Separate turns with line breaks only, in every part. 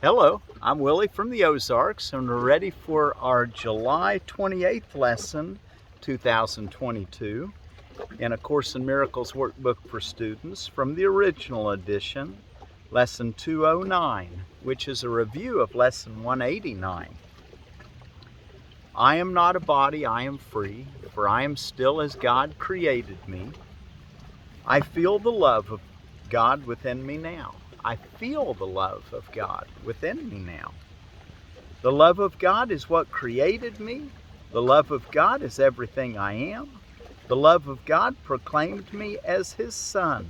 Hello, I'm Willie from the Ozarks, and we're ready for our July 28th lesson, 2022, in A Course in Miracles Workbook for Students from the original edition, Lesson 209, which is a review of Lesson 189. I am not a body, I am free, for I am still as God created me. I feel the love of God within me now. I feel the love of God within me now. The love of God is what created me. The love of God is everything I am. The love of God proclaimed me as His Son.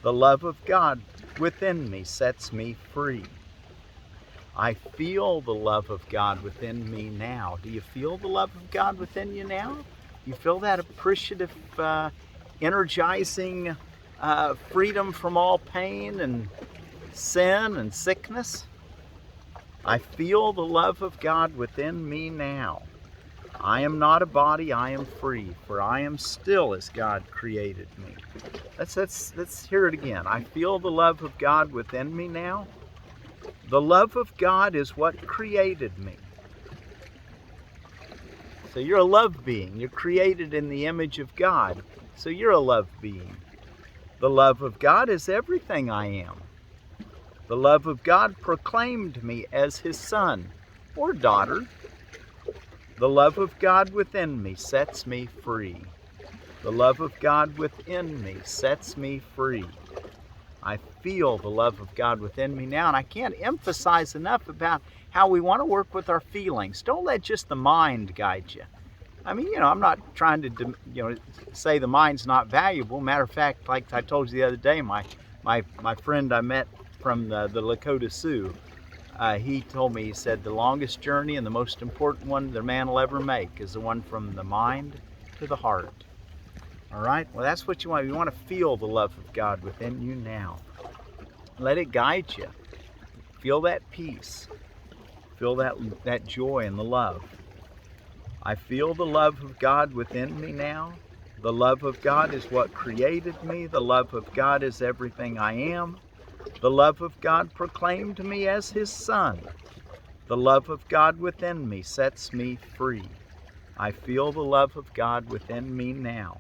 The love of God within me sets me free. I feel the love of God within me now. Do you feel the love of God within you now? You feel that appreciative, energizing freedom from all pain and sin and sickness? I feel the love of God within me now. I am not a body, I am free, for I am still as God created me. Let's hear it again. I feel the love of God within me now. The love of God is what created me. So you're a love being. You're created in the image of God. So you're a love being. The love of God is everything I am. The love of God proclaimed me as His son or daughter. The love of God within me sets me free. The love of God within me sets me free. I feel the love of God within me now, and I can't emphasize enough about how we want to work with our feelings. Don't let just the mind guide you. I mean, I'm not trying to, say the mind's not valuable. Matter of fact, like I told you the other day, my friend I met from the Lakota Sioux, he told me, he said, the longest journey and the most important one that a man will ever make is the one from the mind to the heart. All right? Well, that's what you want. You want to feel the love of God within you now. Let it guide you. Feel that peace. Feel that joy and the love. I feel the love of God within me now. The love of God is what created me. The love of God is everything I am. The love of God proclaimed me as His Son. The love of God within me sets me free. I feel the love of God within me now.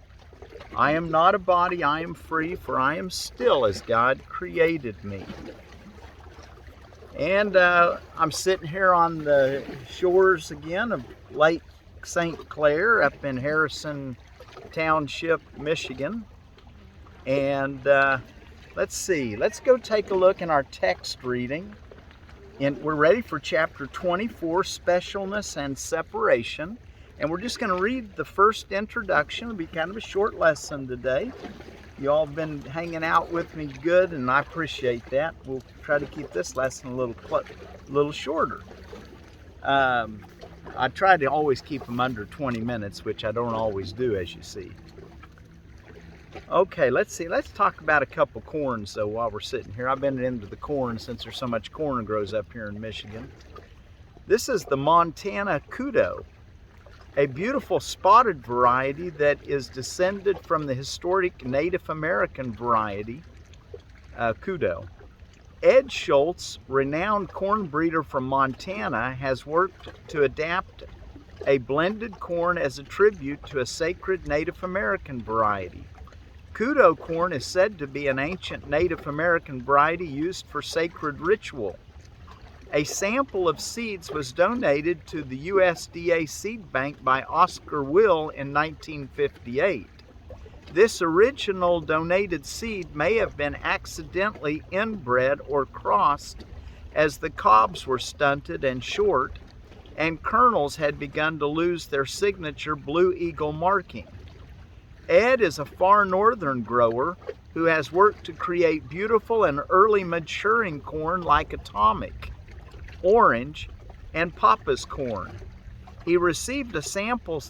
I am not a body, I am free, for I am still as God created me. And I'm sitting here on the shores again of Lake St. Clair up in Harrison Township, Michigan. And let's see, let's go take a look in our text reading. And we're ready for chapter 24, Specialness and Separation. And we're just going to read the first introduction. It'll be kind of a short lesson today. You all have been hanging out with me good, and I appreciate that. We'll try to keep this lesson a little shorter. I try to always keep them under 20 minutes, which I don't always do, as you see. Okay, let's see. Let's talk about a couple corns, though, while we're sitting here. I've been into the corn since there's so much corn grows up here in Michigan. This is the Montana Cudu, a beautiful spotted variety that is descended from the historic Native American variety, Cudu. Ed Schultz, renowned corn breeder from Montana, has worked to adapt a blended corn as a tribute to a sacred Native American variety. Cudu corn is said to be an ancient Native American variety used for sacred ritual. A sample of seeds was donated to the USDA seed bank by PapaWillE in 1958. This original donated seed may have been accidentally inbred or crossed as the cobs were stunted and short, and kernels had begun to lose their signature blue eagle marking. Ed is a far northern grower who has worked to create beautiful and early maturing corn like Atomic, Orange, and Papa's corn. He received a sample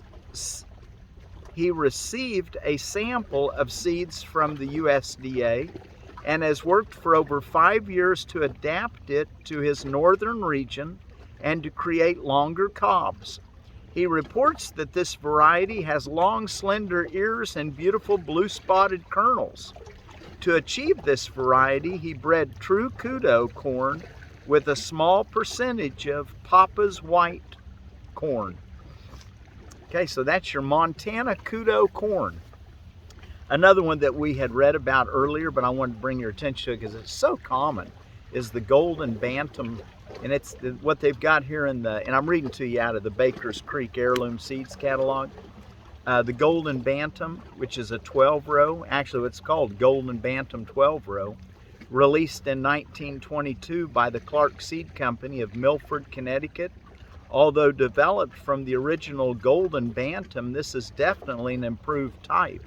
of seeds from the USDA and has worked for over 5 years to adapt it to his northern region and to create longer cobs. He reports that this variety has long, slender ears and beautiful blue-spotted kernels. To achieve this variety, he bred true Cudu corn with a small percentage of Papa's white corn. Okay, so that's your Montana Cudu corn. Another one that we had read about earlier, but I wanted to bring your attention to it because it's so common, is the golden Bantam. And it's what they've got here and I'm reading to you out of the Baker's Creek Heirloom Seeds catalog. The golden Bantam, which is a 12-row, actually it's called Golden Bantam 12-row, released in 1922 by the Clark Seed Company of Milford, Connecticut. Although developed from the original Golden Bantam, this is definitely an improved type.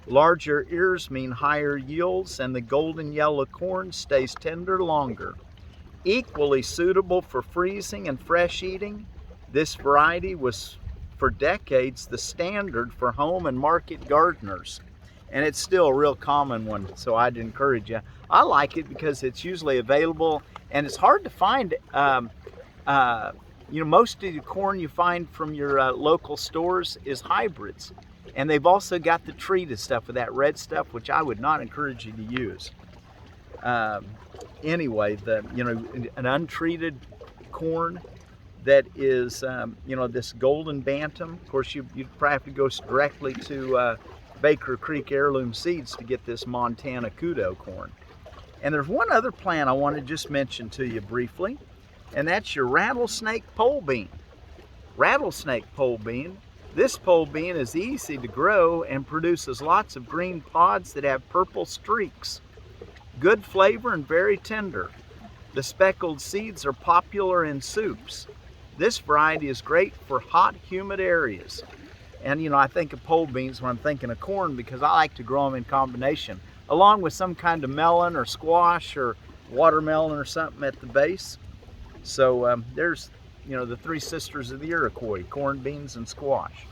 Larger ears mean higher yields, and the golden yellow corn stays tender longer. Equally suitable for freezing and fresh eating, this variety was for decades the standard for home and market gardeners. And it's still a real common one, so I'd encourage you. I like it because it's usually available, and it's hard to find. Most of the corn you find from your local stores is hybrids. And they've also got the treated stuff with that red stuff, which I would not encourage you to use. Anyway, an untreated corn that is, this golden Bantam. Of course, you'd probably have to go directly to Baker Creek Heirloom Seeds to get this Montana Cudu corn. And there's one other plant I want to just mention to you briefly, and that's your rattlesnake pole bean. Rattlesnake pole bean. This pole bean is easy to grow and produces lots of green pods that have purple streaks. Good flavor and very tender. The speckled seeds are popular in soups. This variety is great for hot, humid areas. And I think of pole beans when I'm thinking of corn because I like to grow them in combination, along with some kind of melon or squash or watermelon or something at the base. So there's, the three sisters of the Iroquois, corn, beans, and squash.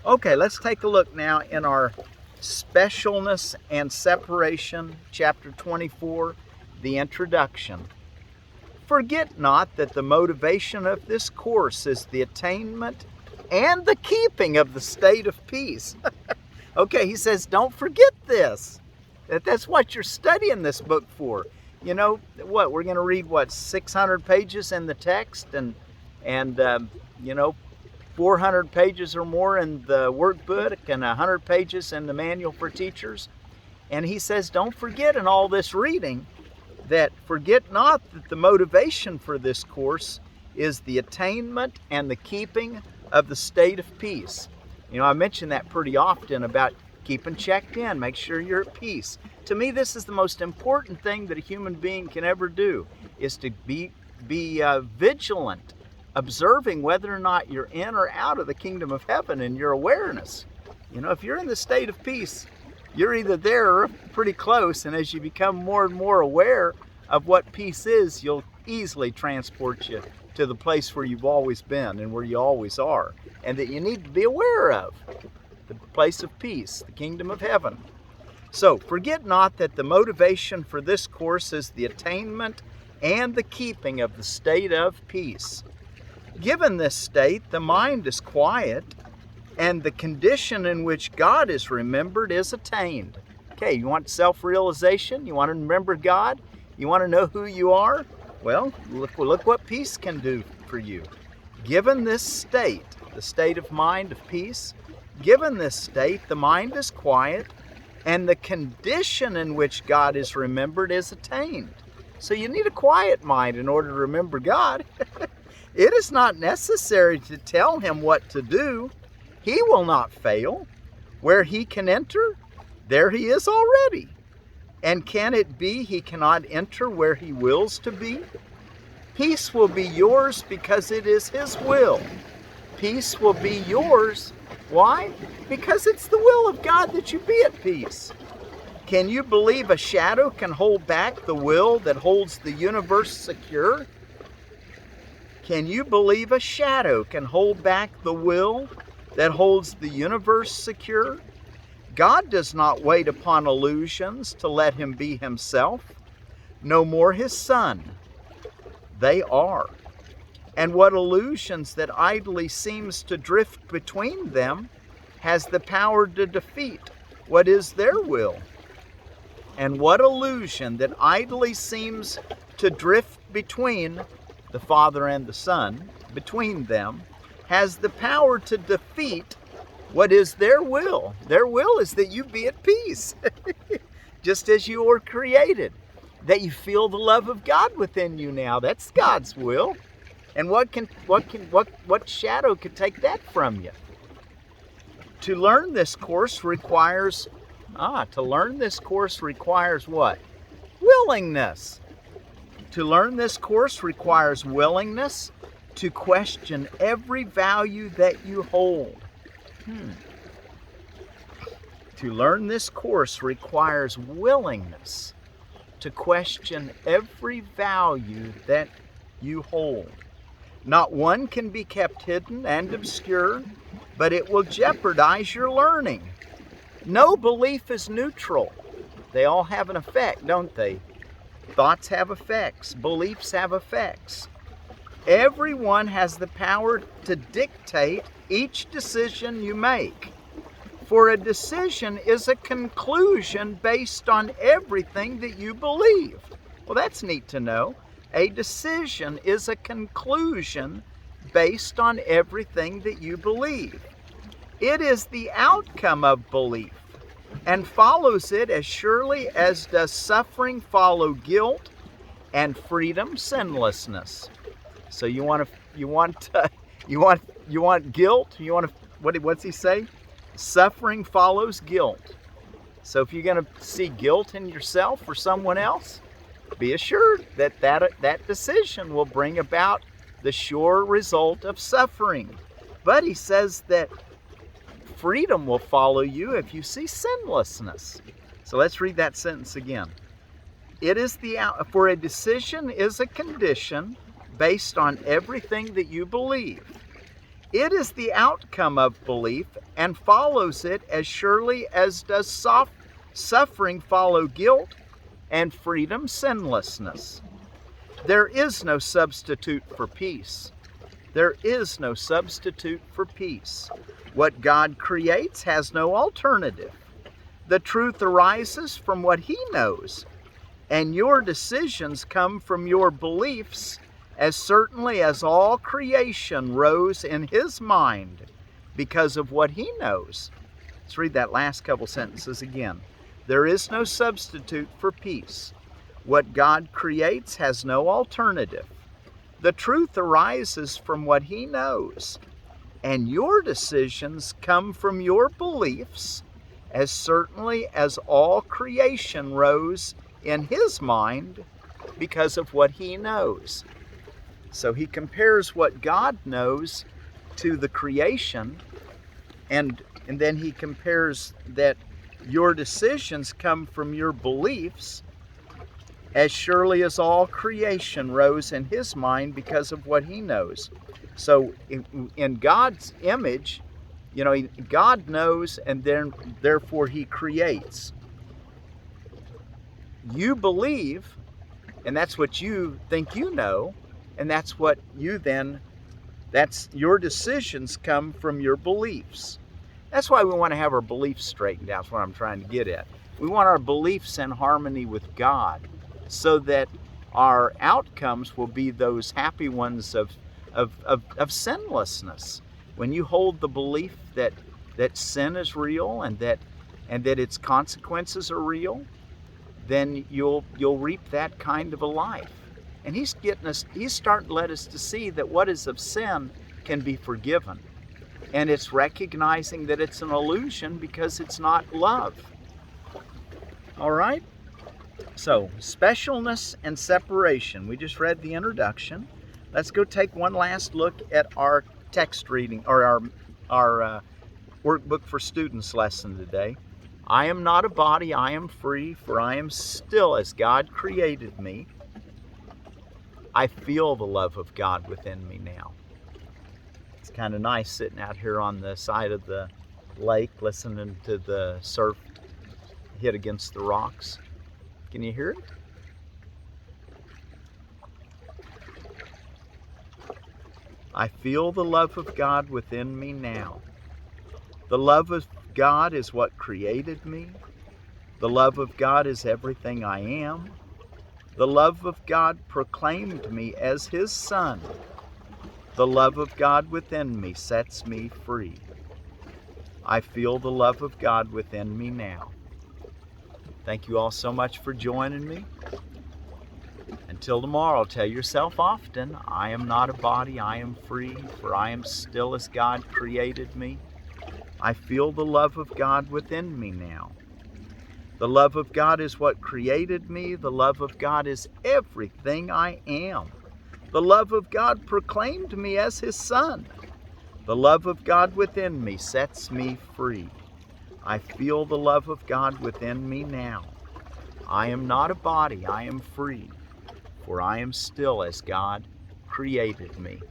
Okay, let's take a look now in our Specialness and Separation, Chapter 24, the Introduction. Forget not that the motivation of this course is the attainment and the keeping of the state of peace. Okay, he says, don't forget this. That's what you're studying this book for. We're going to read, 600 pages in the text and 400 pages or more in the workbook and 100 pages in the manual for teachers. And he says, don't forget in all this reading that forget not that the motivation for this course is the attainment and the keeping of the state of peace. I mention that pretty often about keeping checked in, make sure you're at peace. To me, this is the most important thing that a human being can ever do, is to be vigilant, observing whether or not you're in or out of the kingdom of heaven in your awareness. If you're in the state of peace, you're either there or pretty close, and as you become more and more aware of what peace is, you'll easily transport you to the place where you've always been and where you always are, and that you need to be aware of, the place of peace, the kingdom of heaven. So, forget not that the motivation for this course is the attainment and the keeping of the state of peace. Given this state, the mind is quiet, and the condition in which God is remembered is attained. Okay, you want self-realization? You want to remember God? You want to know who you are? Well, look what peace can do for you. Given this state, the state of mind of peace, given this state, the mind is quiet, and the condition in which God is remembered is attained. So you need a quiet mind in order to remember God. It is not necessary to tell him what to do. He will not fail. Where he can enter, there he is already. And can it be he cannot enter where he wills to be? Peace will be yours because it is his will. Peace will be yours. Why? Because it's the will of God that you be at peace. Can you believe a shadow can hold back the will that holds the universe secure? Can you believe a shadow can hold back the will that holds the universe secure? God does not wait upon illusions to let him be himself, no more his Son. They are. And what illusions that idly seems to drift between them has the power to defeat what is their will. And what illusion that idly seems to drift between the Father and the Son, between them, has the power to defeat what is their will. Their will is that you be at peace, just as you were created, that you feel the love of God within you now. That's God's will. And what shadow could take that from you? To learn this course requires what? Willingness. To learn this course requires willingness to question every value that you hold. To learn this course requires willingness to question every value that you hold. Not one can be kept hidden and obscure, but it will jeopardize your learning. No belief is neutral. They all have an effect, don't they? Thoughts have effects. Beliefs have effects. Everyone has the power to dictate each decision you make. For a decision is a conclusion based on everything that you believe. Well, that's neat to know. A decision is a conclusion based on everything that you believe. It is the outcome of belief and follows it as surely as does suffering follow guilt and freedom sinlessness. So you want guilt? What's he say? Suffering follows guilt. So if you're going to see guilt in yourself or someone else, be assured that that decision will bring about the sure result of suffering. But he says that freedom will follow you if you see sinlessness. So let's read that sentence again. For a decision is a condition based on everything that you believe. It is the outcome of belief and follows it as surely as does suffering follow guilt and freedom sinlessness. There is no substitute for peace. There is no substitute for peace. What God creates has no alternative. The truth arises from what He knows, and your decisions come from your beliefs as certainly as all creation rose in His mind because of what He knows. Let's read that last couple sentences again. There is no substitute for peace. What God creates has no alternative. The truth arises from what He knows, and your decisions come from your beliefs as certainly as all creation rose in His mind because of what He knows. So he compares what God knows to the creation, and then he compares that your decisions come from your beliefs as surely as all creation rose in His mind because of what He knows. So in God's image, God knows, and then therefore He creates. You believe, and that's what you think you know, and that's what that's your decisions come from your beliefs. That's why we want to have our beliefs straightened out. That's what I'm trying to get at. We want our beliefs in harmony with God so that our outcomes will be those happy ones of sinlessness. When you hold the belief that sin is real and that its consequences are real, then you'll reap that kind of a life. And he's starting to let us to see that what is of sin can be forgiven. And it's recognizing that it's an illusion because it's not love. All right? So, specialness and separation. We just read the introduction. Let's go take one last look at our text reading, or our workbook for students lesson today. I am not a body, I am free, for I am still as God created me. I feel the love of God within me now. It's kind of nice sitting out here on the side of the lake listening to the surf hit against the rocks. Can you hear it? I feel the love of God within me now. The love of God is what created me. The love of God is everything I am. The love of God proclaimed me as His Son. The love of God within me sets me free. I feel the love of God within me now. Thank you all so much for joining me. Until tomorrow, tell yourself often, I am not a body, I am free, for I am still as God created me. I feel the love of God within me now. The love of God is what created me. The love of God is everything I am. The love of God proclaimed me as His Son. The love of God within me sets me free. I feel the love of God within me now. I am not a body, I am free, for I am still as God created me.